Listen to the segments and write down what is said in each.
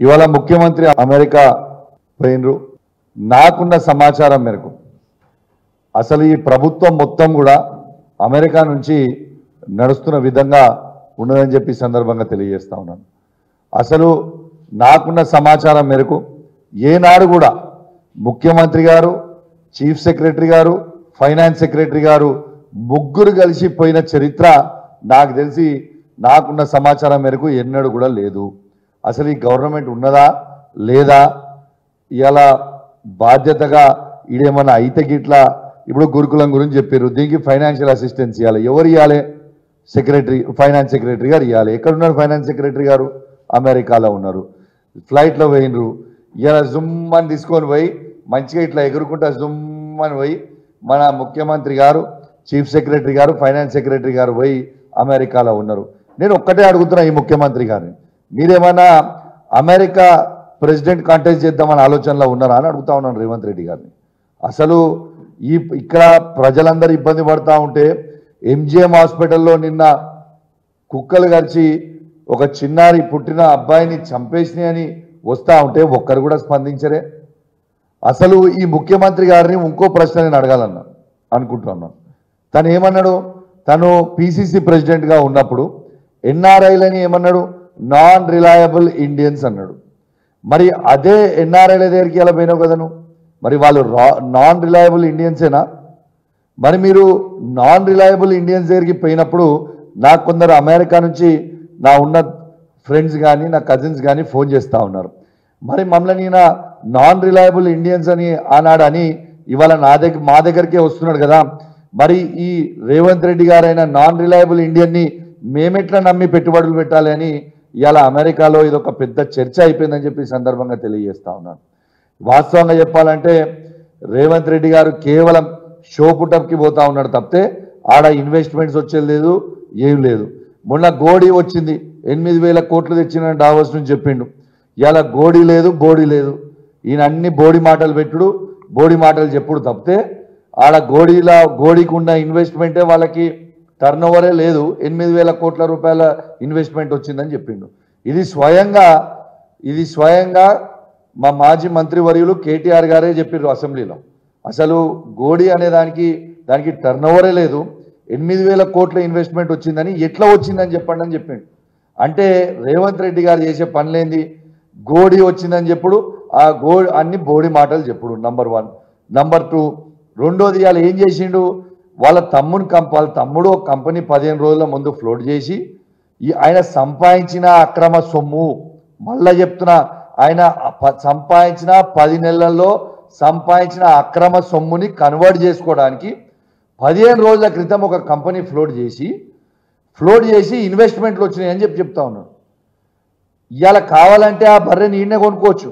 ఇవాళ ముఖ్యమంత్రి అమెరికా పోయినరు. నాకున్న సమాచారం మేరకు అసలు ఈ ప్రభుత్వం మొత్తం కూడా అమెరికా నుంచి నడుస్తున్న విధంగా ఉన్నదని చెప్పి సందర్భంగా తెలియజేస్తా ఉన్నాను. అసలు నాకున్న సమాచారం మేరకు ఏనాడు కూడా ముఖ్యమంత్రి గారు, చీఫ్ సెక్రటరీ గారు, ఫైనాన్స్ సెక్రటరీ గారు ముగ్గురు కలిసి పోయిన చరిత్ర నాకు తెలిసి నాకున్న సమాచారం మేరకు ఎన్నడూ కూడా లేదు. అసలు ఈ గవర్నమెంట్ ఉన్నదా లేదా, ఇలా బాధ్యతగా ఇదేమన్నా అయితే గిట్లా ఇప్పుడు గురుకులం గురించి చెప్పారు, దీనికి ఫైనాన్షియల్ అసిస్టెన్స్ ఇవ్వాలి. ఎవరు ఇవ్వాలి? సెక్రటరీ, ఫైనాన్స్ సెక్రటరీ గారు ఇవ్వాలి. ఎక్కడున్నారు ఫైనాన్స్ సెక్రటరీ గారు? అమెరికాలో ఉన్నారు. ఫ్లైట్లో పోయినరు. ఇలా జుమ్ అని తీసుకొని పోయి మంచిగా ఇట్లా ఎగురుకుంటా జుమ్ అని పోయి మన ముఖ్యమంత్రి గారు, చీఫ్ సెక్రటరీ గారు, ఫైనాన్స్ సెక్రటరీ గారు పోయి అమెరికాలో ఉన్నారు. నేను ఒక్కటే అడుగుతున్నా ఈ ముఖ్యమంత్రి గారిని, మీరేమన్నా అమెరికా ప్రెసిడెంట్ కాంటెస్ట్ చేద్దామని ఆలోచనలో ఉన్నారా అని అడుగుతా ఉన్నాను రేవంత్ రెడ్డి గారిని. అసలు ఇక్కడ ప్రజలందరూ ఇబ్బంది పడతా ఉంటే ఎంజిఎం హాస్పిటల్లో నిన్న కుక్కలు గరిచి ఒక చిన్నారి పుట్టిన అబ్బాయిని చంపేసినాయని వస్తూ ఉంటే ఒక్కరు కూడా స్పందించరే. అసలు ఈ ముఖ్యమంత్రి గారిని ఇంకో ప్రశ్న నేను అడగాలన్నా అనుకుంటున్నాను. తను ఏమన్నాడు? తను పిసిసి ప్రెసిడెంట్గా ఉన్నప్పుడు ఎన్ఆర్ఐలని ఏమన్నాడు? నాన్ రిలయబుల్ ఇండియన్స్ అన్నాడు. మరి అదే ఎన్ఆర్ఐల దగ్గరికి ఎలా పోయినావు కదా నువ్వు? మరి వాళ్ళు నాన్ రిలయబుల్ ఇండియన్సేనా? మరి మీరు నాన్ రిలయబుల్ ఇండియన్స్ దగ్గరికి పోయినప్పుడు నాకు కొందరు అమెరికా నుంచి నా ఉన్న ఫ్రెండ్స్ కానీ నా కజిన్స్ కానీ ఫోన్ చేస్తూ ఉన్నారు. మరి మమ్మల్ని ఈయన నాన్ రిలయబుల్ ఇండియన్స్ అని ఆనాడని ఇవాళ మా దగ్గరికే వస్తున్నాడు కదా, మరి ఈ రేవంత్ రెడ్డి గారైన నాన్ రిలయబుల్ ఇండియన్ని మేమెట్లా నమ్మి పెట్టుబడులు పెట్టాలి అని ఇవాళ అమెరికాలో ఇదొక పెద్ద చర్చ అయిపోయిందని చెప్పి సందర్భంగా తెలియజేస్తా ఉన్నాను. వాస్తవంగా చెప్పాలంటే రేవంత్ రెడ్డి గారు కేవలం షో పుటప్కి పోతా ఉన్నాడు తప్పితే ఆడ ఇన్వెస్ట్మెంట్స్ వచ్చేది లేదు, ఏం లేదు. మొన్న గోడీ వచ్చింది, 8,000 కోట్లు తెచ్చిన డావోస్ నుంచి చెప్పిండు. ఇలా గోడీ లేదు, బోడీ లేదు. ఈయన అన్ని బోడీ మాటలు పెట్టుడు, బోడీ మాటలు చెప్పుడు తప్పితే ఆడ గోడీకి ఉన్న ఇన్వెస్ట్మెంటే వాళ్ళకి టర్న్ ఓవరే లేదు. 8,000 కోట్ల రూపాయల ఇన్వెస్ట్మెంట్ వచ్చిందని చెప్పిండు. ఇది స్వయంగా మా మాజీ మంత్రివర్యులు కేటీఆర్ గారే చెప్పారు అసెంబ్లీలో. అసలు గోడీ అనే దానికి టర్న్ ఓవరే లేదు, 8,000 కోట్ల ఇన్వెస్ట్మెంట్ వచ్చిందని ఎట్లా వచ్చిందని చెప్పండి అని చెప్పిండు. అంటే రేవంత్ రెడ్డి గారు చేసే పనులేంది? గోడీ వచ్చిందని చెప్పుడు, ఆ అన్ని బోడీ మాటలు చెప్పుడు. నంబర్ 1. నంబర్ 2, రెండోది ఇవాళ ఏం చేసిండు? వాళ్ళ తమ్ముడు ఒక కంపెనీ 15 రోజుల ముందు ఫ్లోట్ చేసి ఆయన సంపాదించిన అక్రమ సొమ్ము, మళ్ళా చెప్తున్నా, ఆయన సంపాదించిన 10 నెలల్లో సంపాదించిన అక్రమ సొమ్ముని కన్వర్ట్ చేసుకోవడానికి 15 రోజుల క్రితం ఒక కంపెనీ ఫ్లోట్ చేసి ఇన్వెస్ట్మెంట్లు వచ్చినాయి అని చెప్తా ఉన్నాడు. ఇవాళ కావాలంటే ఆ బర్రెని ఈయనే కొనుక్కోవచ్చు.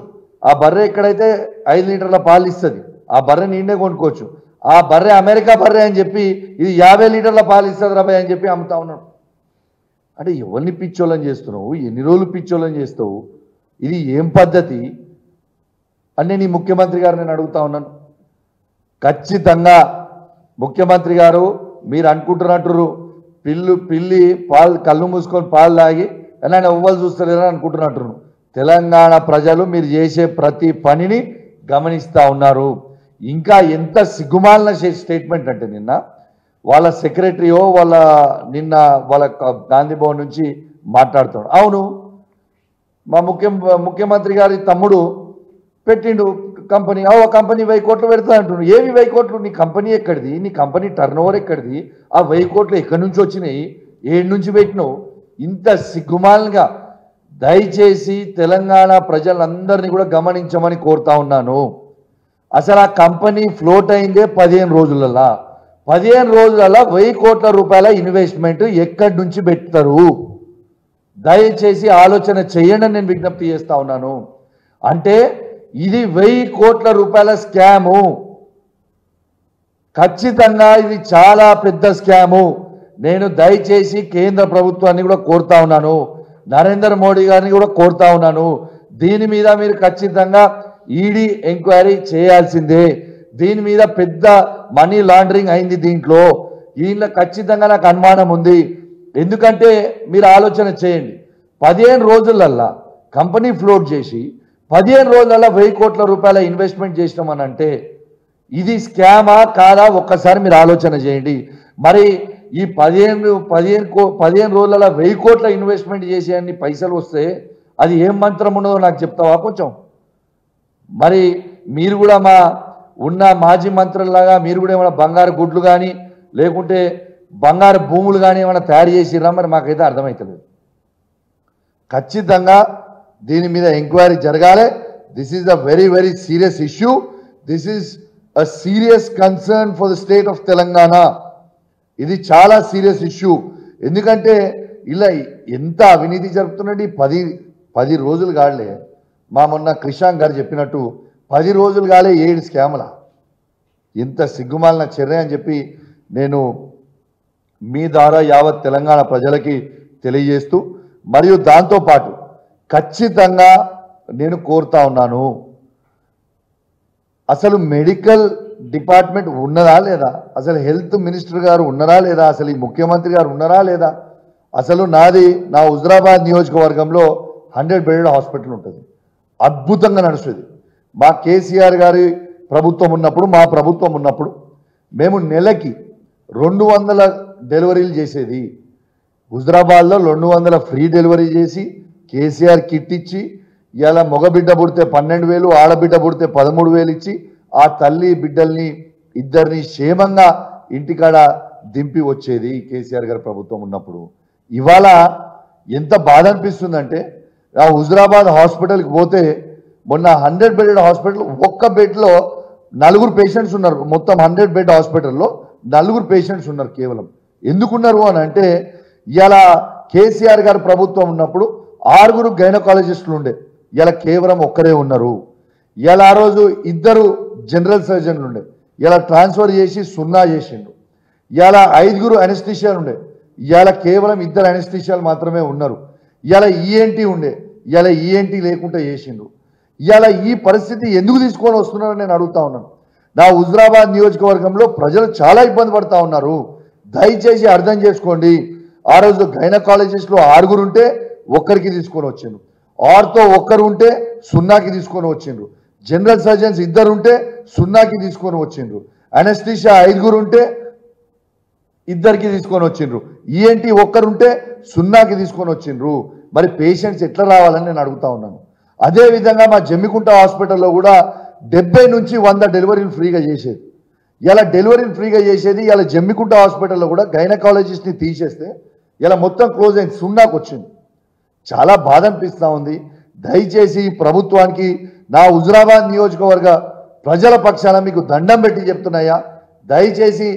ఆ బర్రె ఎక్కడైతే 5 లీటర్ల పాలు ఇస్తుంది ఆ బర్రెని ఈయనే కొనుక్కోవచ్చు. ఆ బర్రె అమెరికా బర్రె అని చెప్పి ఇది 50 లీటర్ల పాలు ఇస్తుంది రాబాయ్ అని చెప్పి అమ్ముతా ఉన్నాడు. అంటే ఎవరిని పిచ్చోళ్ళని చేస్తున్నావు? ఎన్ని రోజులు పిచ్చోళ్ళని చేస్తావు? ఇది ఏం పద్ధతి అని నేను ఈ ముఖ్యమంత్రి గారు నేను అడుగుతా ఉన్నాను. ఖచ్చితంగా ముఖ్యమంత్రి గారు మీరు అనుకుంటున్నట్టు పిల్లి కళ్ళు మూసుకొని పాలు తాగి ఎలా ఎవ్వరు చూస్తలేరని అనుకుంటున్నట్టు తెలంగాణ ప్రజలు మీరు చేసే ప్రతి పనిని గమనిస్తూ ఉన్నారు. ఇంకా ఎంత సిగ్గుమాలిన స్టేట్మెంట్ అంటే నిన్న వాళ్ళ సెక్రటరీయో వాళ్ళ గాంధీ భవన్ నుంచి మాట్లాడుతాడు. అవును, మా ముఖ్యమంత్రి గారి తమ్ముడు పెట్టిండు కంపెనీ, ఆ కంపెనీ 1000 కోట్లు పెడతా అంటున్నాడు. ఏమి 1000 కోట్లు? నీ కంపెనీ ఎక్కడిది? నీ కంపెనీ టర్న్ ఓవర్ ఎక్కడిది? ఆ 1000 కోట్లు ఎక్కడి నుంచి వచ్చినాయి? ఏడు నుంచి పెట్టినావు? ఇంత సిగ్గుమాలంగా దయచేసి తెలంగాణ ప్రజలందరినీ కూడా గమనించమని కోరుతా ఉన్నాను. అసలు ఆ కంపెనీ ఫ్లోట్ అయిందే 15 రోజులలో. 15 రోజులలో 1000 కోట్ల రూపాయల ఇన్వెస్ట్మెంట్ ఎక్కడి నుంచి పెడతారు? దయచేసి ఆలోచన చేయండి నేను విజ్ఞప్తి చేస్తా ఉన్నాను. అంటే ఇది 1000 కోట్ల రూపాయల స్కాము. ఖచ్చితంగా ఇది చాలా పెద్ద స్కాము. నేను దయచేసి కేంద్ర ప్రభుత్వాన్ని కూడా కోరుతా ఉన్నాను, నరేంద్ర మోడీ గారిని కూడా కోరుతా ఉన్నాను, దీని మీద మీరు ఖచ్చితంగా ఈడీ ఎంక్వైరీ చేయాల్సిందే. దీని మీద పెద్ద మనీ లాండరింగ్ అయింది దీంట్లో ఖచ్చితంగా నాకు అనుమానం ఉంది. ఎందుకంటే మీరు ఆలోచన చేయండి, 15 రోజులల్లా కంపెనీ ఫ్లోట్ చేసి 15 రోజులలో 1000 కోట్ల రూపాయల ఇన్వెస్ట్మెంట్ చేసినామని అంటే ఇది స్కామా కాదా ఒక్కసారి మీరు ఆలోచన చేయండి. మరి ఈ 15 రోజులలో 1000 కోట్ల ఇన్వెస్ట్మెంట్ చేసే అన్ని పైసలు వస్తే అది ఏం మంత్రం ఉన్నదో నాకు చెప్తావా కొంచెం? మరి మీరు కూడా మా ఉన్న మాజీ మంత్రులలాగా మీరు కూడా ఏమైనా బంగారు గుడ్లు కానీ లేకుంటే బంగారు భూములు కానీ ఏమైనా తయారు చేసిర్రా? మరి మాకైతే అర్థమవుతలేదు. ఖచ్చితంగా దీని మీద ఎంక్వైరీ జరగాలి. This is a very very serious issue. This is a serious concern for the state of Telangana. ఇది చాలా సీరియస్ ఇష్యూ. ఎందుకంటే ఇలా ఎంత అవినీతి జరుపుతున్నది 10 రోజులు కాలే. మా మొన్న క్రిషాంక్ గారు చెప్పినట్టు 10 రోజులు కాలే 7 స్కాముల. ఇంత సిగ్గుమాలిన చర్య అని చెప్పి నేను మీ ద్వారా యావత్ తెలంగాణ ప్రజలకి తెలియజేస్తూ మరియు దాంతోపాటు ఖచ్చితంగా నేను కోరుతా ఉన్నాను, అసలు మెడికల్ డిపార్ట్మెంట్ ఉన్నదా లేదా? అసలు హెల్త్ మినిస్టర్ గారు ఉన్నారా లేదా? అసలు ఈ ముఖ్యమంత్రి గారు ఉన్నారా లేదా? అసలు నా హుజరాబాద్ నియోజకవర్గంలో 100 బెడెడ్ హాస్పిటల్ ఉంటుంది, అద్భుతంగా నడుస్తుంది. మా కేసీఆర్ గారి ప్రభుత్వం ఉన్నప్పుడు, మా ప్రభుత్వం ఉన్నప్పుడు మేము నెలకి 200 డెలివరీలు చేసేది. హుజరాబాద్లో 200 ఫ్రీ డెలివరీ చేసి కేసీఆర్ కిట్ ఇచ్చి ఇలా మగబిడ్డ పుడితే 12,000, ఆడబిడ్డ పుడితే 13,000 ఇచ్చి ఆ తల్లి బిడ్డల్ని ఇద్దరిని క్షేమంగా ఇంటికాడ దింపి వచ్చేది కేసీఆర్ గారి ప్రభుత్వం ఉన్నప్పుడు. ఇవాళ ఎంత బాధ అనిపిస్తుందంటే ఆ హుజరాబాద్ హాస్పిటల్కి పోతే మొన్న 100 బెడెడ్ హాస్పిటల్ ఒక్క బెడ్లో 4 పేషెంట్స్ ఉన్నారు. మొత్తం 100 బెడ్ హాస్పిటల్లో 4 పేషెంట్స్ ఉన్నారు కేవలం. ఎందుకున్నారు అని అంటే ఇలా కేసీఆర్ గారి ప్రభుత్వం ఉన్నప్పుడు 6 గైనకాలజిస్టులు ఉండే, ఇలా కేవలం ఒక్కరే ఉన్నారు. ఇలా ఆ రోజు 2 జనరల్ సర్జన్లు ఉండే, ఇలా ట్రాన్స్ఫర్ చేసి 0 చేసిండు. ఇలా 5 అనెస్థిషియాలు ఉండే, ఇలా కేవలం 2 అనెస్థిషియాలు మాత్రమే ఉన్నారు. ఇలా ఈఎన్టీ ఉండే, ఇలా ఈఎన్టీ లేకుండా చేసిండు. ఇలా ఈ పరిస్థితి ఎందుకు తీసుకొని వస్తున్నారని నేను అడుగుతా ఉన్నాను. నా హుజరాబాద్ నియోజకవర్గంలో ప్రజలు చాలా ఇబ్బంది పడతా ఉన్నారు. దయచేసి అర్థం చేసుకోండి. ఆ రోజు గైనకాలజిస్టులు 6 ఉంటే 1కి తీసుకొని వచ్చిండ్రు, ఆర్తో 1 ఉంటే 0కి తీసుకొని వచ్చిండ్రు, జనరల్ సర్జన్స్ 2 ఉంటే 0కి తీసుకొని వచ్చిండ్రు, అనెస్థిషియా 5 ఉంటే 2కి తీసుకొని వచ్చిండ్రు, ఈఎన్టీ 1 ఉంటే 0కి తీసుకొని వచ్చిండ్రు. మరి పేషెంట్స్ ఎట్లా రావాలని నేను అడుగుతా ఉన్నాను. అదేవిధంగా మా జమ్మికుంట హాస్పిటల్లో కూడా 70 నుంచి 100 డెలివరీలు ఫ్రీగా చేసేది. ఇలా డెలివరీలు ఫ్రీగా చేసేది ఇలా జమ్మికుంట హాస్పిటల్లో కూడా గైనకాలజిస్ట్ని తీసేస్తే ఇలా మొత్తం క్లోజ్ అయింది, 0కి వచ్చింది. చాలా బాధ అనిపిస్తూ ఉంది. దయచేసి ప్రభుత్వానికి నా హుజరాబాద్ నియోజకవర్గ ప్రజల పక్షాన మీకు దండం పెట్టి చెప్తున్నాయా, దయచేసి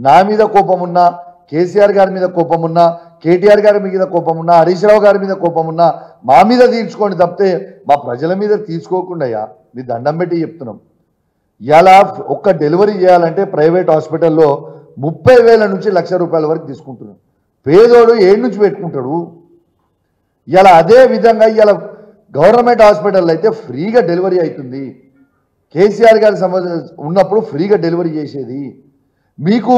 నా మీద కోపం ఉన్నా, కేసీఆర్ గారి మీద కోపం ఉన్నా, కేటీఆర్ గారి మీద కోపం ఉన్నా, హరీష్ రావు గారి మీద కోపం ఉన్నా మా మీద తీర్చుకోండి తప్పితే మా ప్రజల మీద తీర్చుకోకుండా మీ దండం పెట్టి చెప్తున్నాం. ఇలా ఒక్క డెలివరీ చేయాలంటే ప్రైవేట్ హాస్పిటల్లో 30,000 నుంచి ₹1,00,000 వరకు తీసుకుంటున్నాం. పేదోడు ఏడు నుంచి పెట్టుకుంటాడు. ఇలా అదే విధంగా ఇలా గవర్నమెంట్ హాస్పిటల్లో అయితే ఫ్రీగా డెలివరీ అవుతుంది. కేసీఆర్ గారి ఉన్నప్పుడు ఫ్రీగా డెలివరీ చేసేది. మీకు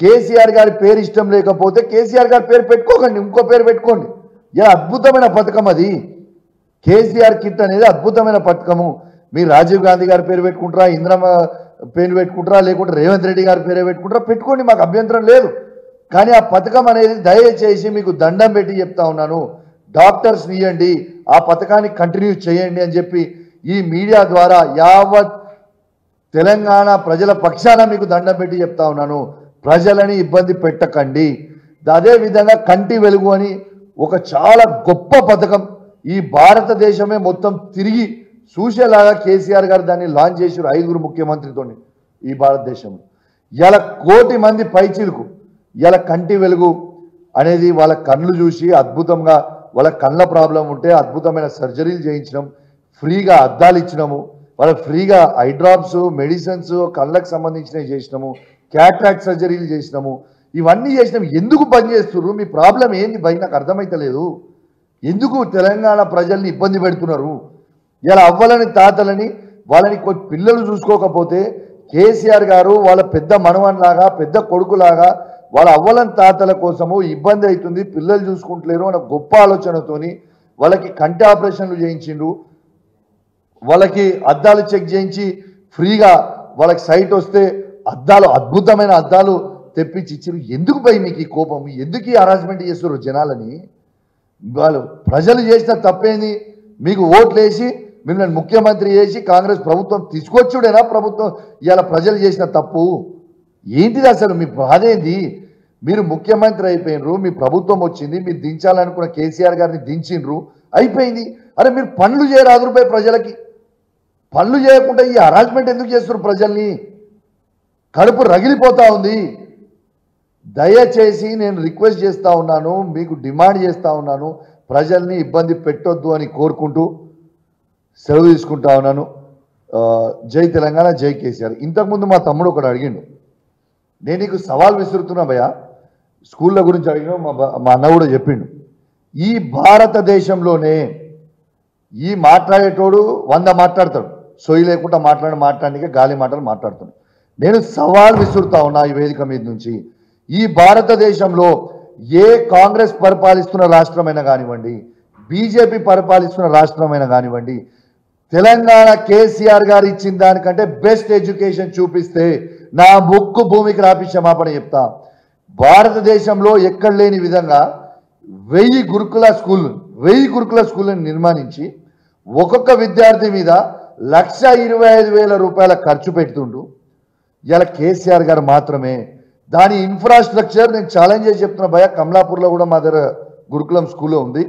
కేసీఆర్ గారి పేరు ఇష్టం లేకపోతే కేసీఆర్ గారి పేరు పెట్టుకోకండి, ఇంకో పేరు పెట్టుకోండి. ఇలా అద్భుతమైన పథకం అది. కేసీఆర్ కిట్ అనేది అద్భుతమైన పథకము. మీరు రాజీవ్ గాంధీ గారి పేరు పెట్టుకుంటారా, ఇందిరమ్మ పేరు పెట్టుకుంటారా, లేకుంటే రేవంత్ రెడ్డి గారి పేరు పెట్టుకుంటారా, పెట్టుకోండి, మాకు అభ్యంతరం లేదు. కానీ ఆ పథకం అనేది దయచేసి మీకు దండం పెట్టి చెప్తా ఉన్నాను, డాక్టర్స్ని ఇవ్వండి, ఆ పథకాన్ని కంటిన్యూ చేయండి అని చెప్పి ఈ మీడియా ద్వారా యావత్ తెలంగాణ ప్రజల పక్షాన మీకు దండం పెట్టి చెప్తా ఉన్నాను. ప్రజలని ఇబ్బంది పెట్టకండి. అదేవిధంగా కంటి వెలుగు అని ఒక చాలా గొప్ప పథకం ఈ భారతదేశమే మొత్తం తిరిగి చూసేలాగా కేసీఆర్ గారు దాన్ని లాంచ్ చేశారు 5 ముఖ్యమంత్రితో ఈ భారతదేశంలో. ఇలా 1 కోటి మంది పైచిలకు ఇలా కంటి వెలుగు అనేది వాళ్ళ కళ్ళు చూసి అద్భుతంగా వాళ్ళ కళ్ళ ప్రాబ్లం ఉంటే అద్భుతమైన సర్జరీలు చేయించడం, ఫ్రీగా అద్దాలు ఇచ్చినాము, వాళ్ళకి ఫ్రీగా ఐ డ్రాప్స్, మెడిసిన్స్, కళ్ళకు సంబంధించినవి చేసినాము, క్యాట్రాక్ట్ సర్జరీలు చేసినాము. ఇవన్నీ చేసినాము. ఎందుకు పని చేస్తున్నారు? మీ ప్రాబ్లం ఏంది భయ? నాకు అర్థమైతలేదు. ఎందుకు తెలంగాణ ప్రజల్ని ఇబ్బంది పెడుతున్నారు? ఇలా అవ్వలని తాతలని వాళ్ళని పిల్లలు చూసుకోకపోతే కేసీఆర్ గారు వాళ్ళ పెద్ద మనవన్లాగా పెద్ద కొడుకులాగా వాళ్ళ అవ్వలని తాతల కోసము ఇబ్బంది అవుతుంది, పిల్లలు చూసుకుంటలేరు అన్న గొప్ప ఆలోచనతోని వాళ్ళకి కంటి ఆపరేషన్లు చేయించిండ్రు, వాళ్ళకి అద్దాలు చెక్ చేయించి ఫ్రీగా వాళ్ళకి సైట్ వస్తే అద్దాలు, అద్భుతమైన అద్దాలు తెప్పించి ఇచ్చారు. ఎందుకు పోయి మీకు ఈ కోపం, ఎందుకు ఈ హరాస్మెంట్ చేస్తారు జనాలని? వాళ్ళు ప్రజలు చేసిన తప్పేంది? మీకు ఓట్లు వేసి మిమ్మల్ని ముఖ్యమంత్రి చేసి కాంగ్రెస్ ప్రభుత్వం తీసుకొచ్చుడేనా ప్రభుత్వం ఇవాళ ప్రజలు చేసిన తప్పు ఏంటిది? అసలు మీ బాధ ఏంది? మీరు ముఖ్యమంత్రి అయిపోయినరు, మీ ప్రభుత్వం వచ్చింది, మీరు దించాలనుకున్న కేసీఆర్ గారిని దించిండ్రు, అయిపోయింది. అరే మీరు పనులు చేయరాదు రూపాయి ప్రజలకి, పనులు చేయకుండా ఈ హరాస్మెంట్ ఎందుకు చేస్తున్నారు? ప్రజల్ని కడుపు రగిలిపోతా ఉంది. దయచేసి నేను రిక్వెస్ట్ చేస్తూ ఉన్నాను, మీకు డిమాండ్ చేస్తూ ఉన్నాను, ప్రజల్ని ఇబ్బంది పెట్టొద్దు అని కోరుకుంటూ సెలవు తీసుకుంటా ఉన్నాను. జై తెలంగాణ, జై కేసీఆర్. ఇంతకుముందు మా తమ్ముడు ఒకడు అడిగిండు, నేను నీకు సవాల్ విసురుతున్నా భయ్యా, స్కూళ్ళ గురించి అడిగిన మా అన్న కూడా చెప్పిండు, ఈ భారతదేశంలోనే ఈ మాట్లాడేటోడు 100 మాట్లాడతాడు, సొయ్యి లేకుండా మాట్లాడడానికి గాలి మాటలు మాట్లాడుతున్నాడు. నేను సవాల్ విసురుతా ఉన్నా ఈ వేదిక మీద నుంచి, ఈ భారతదేశంలో ఏ కాంగ్రెస్ పరిపాలిస్తున్న రాష్ట్రమైనా కానివ్వండి, బీజేపీ పరిపాలిస్తున్న రాష్ట్రమైనా కానివ్వండి, తెలంగాణ కేసీఆర్ గారు ఇచ్చిన దానికంటే బెస్ట్ ఎడ్యుకేషన్ చూపిస్తే నా ముక్కు భూమికి రాపి క్షమాపణ చెప్తా. భారతదేశంలో ఎక్కడ లేని విధంగా 1000 గురుకుల స్కూళ్ళను నిర్మాణించి ఒక్కొక్క విద్యార్థి మీద 1,25,000 రూపాయల ఖర్చు పెడుతుండు. ఇలా కేసీఆర్ గారు మాత్రమే దాని ఇన్ఫ్రాస్ట్రక్చర్, నేను ఛాలెంజ్ చేసి చెప్తున్నా భయ, కమలాపూర్లో కూడా మా దగ్గర గురుకులం స్కూల్లో ఉంది.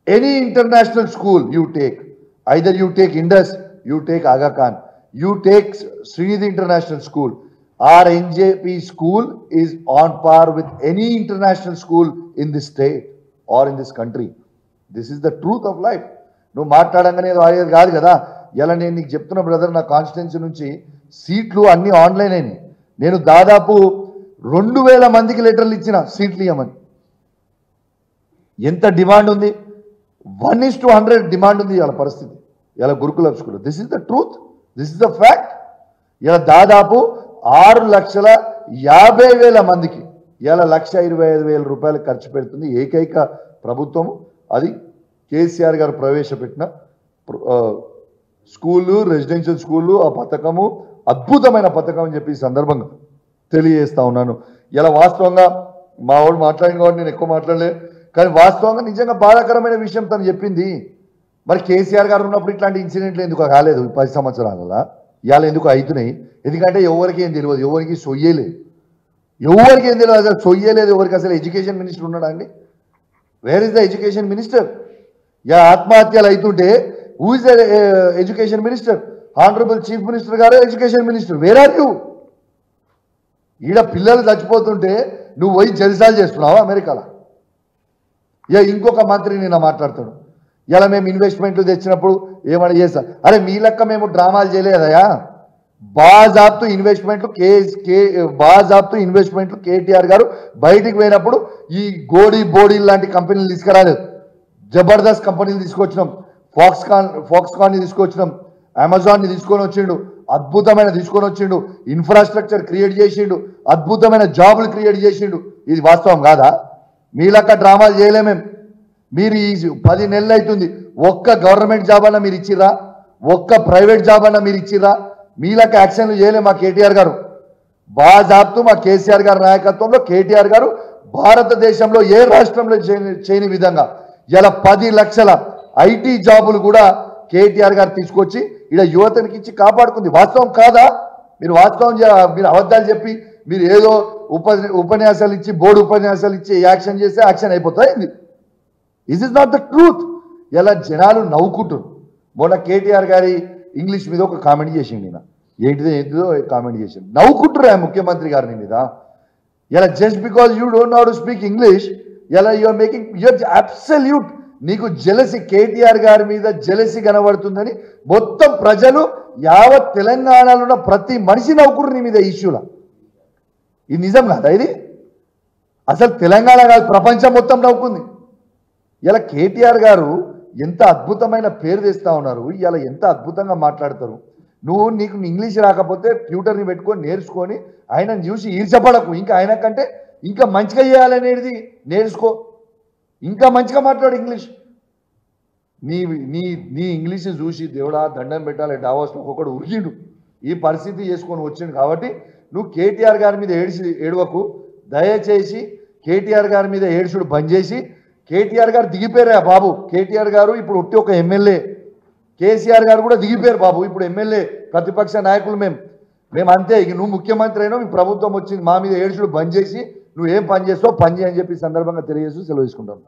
Any international school you take, either you take Indus, you take Aga Khan, you take Srinidhi International School, our NJP school is on par with any international school in this state or in this country. This is the truth of life. నువ్వు మాట్లాడంగానే ఏదో అయ్యేది కాదు కదా. ఇలా నేను నీకు చెప్తున్నా brother, నా కాన్స్టిట్యున్సీ నుంచి సీట్లు అన్నీ ఆన్లైన్ అయినాయి. నేను దాదాపు 2000 మందికి లెటర్లు ఇచ్చిన సీట్లు ఇవ్వమని. ఎంత డిమాండ్ ఉంది? 1:100 డిమాండ్ ఉంది ఇవాళ పరిస్థితి, ఇలా గురుకుల school. This is the truth, this is the fact. ఇలా దాదాపు 6,50,000 మందికి ఇలా 1,25,000 రూపాయలు ఖర్చు పెడుతుంది ఏకైక ప్రభుత్వం. అది కేసీఆర్ గారు ప్రవేశపెట్టిన స్కూళ్ళు, రెసిడెన్షియల్ స్కూళ్ళు. ఆ పథకము అద్భుతమైన పథకం అని చెప్పి ఈ సందర్భంగా తెలియజేస్తా ఉన్నాను. ఇలా వాస్తవంగా మా వాడు మాట్లాడిన కాబట్టి నేను ఎక్కువ మాట్లాడలే, కానీ వాస్తవంగా నిజంగా బాధాకరమైన విషయం తను చెప్పింది. మరి కేసీఆర్ గారు ఉన్నప్పుడు ఇట్లాంటి ఇన్సిడెంట్లు ఎందుకు కాలేదు 10 సంవత్సరాల? ఇవాళ ఎందుకు అవుతున్నాయి? ఎందుకంటే ఎవరికి ఏం తెలియదు, ఎవరికి సొయ్యలేదు, ఎవరికి ఏం తెలియదు, అసలు సొయ్యలేదు ఎవరికి. అసలు ఎడ్యుకేషన్ మినిస్టర్ ఉన్నాడా అండి? Where is the education minister? Yeah ఆత్మహత్యలు అవుతుంటే who is the education minister? Honourable chief minister గారు education minister. Where are you? ఈడ పిల్లలు చచ్చిపోతుంటే నువ్వు పోయి జల్సాలు చేస్తున్నావా అమెరికాలో? ఇంకొక మంత్రి నిన్న మాట్లాడుతాడు, ఇలా మేము ఇన్వెస్ట్మెంట్లు తెచ్చినప్పుడు ఏమన్నా చేస్తా. అరే మీ లెక్క మేము డ్రామాలు చేయలేదయా. బాజాబ్తు ఇన్వెస్ట్మెంట్లు కేటీఆర్ గారు బయటికి పోయినప్పుడు ఈ బోడీ లాంటి కంపెనీలు తీసుకురాలేదు. జబర్దస్త్ కంపెనీలు తీసుకొచ్చినాం, ఫాక్స్కాన్ని తీసుకొచ్చినాం, అమెజాన్ని తీసుకొని వచ్చిండు, అద్భుతమైన తీసుకొని వచ్చిండు, ఇన్ఫ్రాస్ట్రక్చర్ క్రియేట్ చేసిండు, అద్భుతమైన జాబులు క్రియేట్ చేసిండు. ఇది వాస్తవం కాదా? మీ లెక్క డ్రామాలు చేయలేమేం. మీరు ఈ 10 నెలలు అవుతుంది, ఒక్క గవర్నమెంట్ జాబ్ అన్నా మీరు ఇచ్చిర్రా? ఒక్క ప్రైవేట్ జాబ్ అన్నా మీరు ఇచ్చిర్రా? మీ లెక్క యాక్షన్లు చేయలేము మా కేటీఆర్ గారు. బాజాబ్తూ మా కేసీఆర్ గారి నాయకత్వంలో కేటీఆర్ గారు భారతదేశంలో ఏ రాష్ట్రంలో చేయని విధంగా ఇలా 10 లక్షల ఐటీ జాబులు కూడా కేటీఆర్ గారు తీసుకొచ్చి ఇలా యువతనికి ఇచ్చి కాపాడుకుంది. వాస్తవం కాదా? మీరు వాస్తవం మీరు అబద్ధాలు చెప్పి మీరు ఏదో ఉపన్యాసాలు ఇచ్చి బోర్డు ఉపన్యాసాలు ఇచ్చి యాక్షన్ చేస్తే యాక్షన్ అయిపోతాయి. Is is not the truth. ఇలా జనాలు నవ్వుకుంటారు. మొన్న కేటీఆర్ గారి ఇంగ్లీష్ మీద ఒక కామెంట్ చేసిండు, నేను ఏంటిదో కామెంట్ చేసిండు, నవ్వుకుంటారు ఆ ముఖ్యమంత్రి గారిని మీద. ఇలా just because you don't know how to speak English, ఇలా యూఆర్ మేకింగ్ యూఆర్ అబ్సల్యూట్. నీకు జెలసీ, కేటీఆర్ గారి మీద జెలసీ కనబడుతుందని మొత్తం ప్రజలు యావత్ తెలంగాణలో ఉన్న ప్రతి మనిషి నవ్వుకుంటారు నీ మీద ఇష్యూలా. ఇది నిజం కాదా? ఇది అసలు తెలంగాణ కాదు, ప్రపంచం మొత్తం నవ్వుకుంది. ఇలా కేటీఆర్ గారు ఎంత అద్భుతమైన పేరు తెస్తా ఉన్నారు, ఇలా ఎంత అద్భుతంగా మాట్లాడతారు. నీకు ఇంగ్లీష్ రాకపోతే ట్యూటర్ని పెట్టుకొని నేర్చుకొని ఆయనను చూసి ఈర్చపడకు. ఇంకా ఆయన కంటే ఇంకా మంచిగా చేయాలనేది నేర్చుకో, ఇంకా మంచిగా మాట్లాడు ఇంగ్లీష్. నీ నీ నీ ఇంగ్లీష్ చూసి దేవుడా దండం పెట్టాలి డావోస్లో ఒకడు ఉరిగిండు ఈ పరిస్థితి చేసుకొని వచ్చిండు కాబట్టి నువ్వు కేటీఆర్ గారి మీద ఏడవకు దయచేసి కేటీఆర్ గారి మీద ఏడుచుడు బంద్ చేసి కేటీఆర్ గారు దిగిపోయారా బాబు కేటీఆర్ గారు ఇప్పుడు ఒట్టి ఒక ఎమ్మెల్యే కేసీఆర్ గారు కూడా దిగిపోయారు బాబు ఇప్పుడు ఎమ్మెల్యే ప్రతిపక్ష నాయకులు మేము అంతే ఇక నువ్వు ముఖ్యమంత్రి అయినా మీ ప్రభుత్వం వచ్చింది మా మీద ఏడుచుడు బంద్ చేసి నువ్వు ఏం పని చేస్తావు పని చేయని చెప్పి సందర్భంగా తెలియజేస్తూ సెలవు తీసుకుంటాం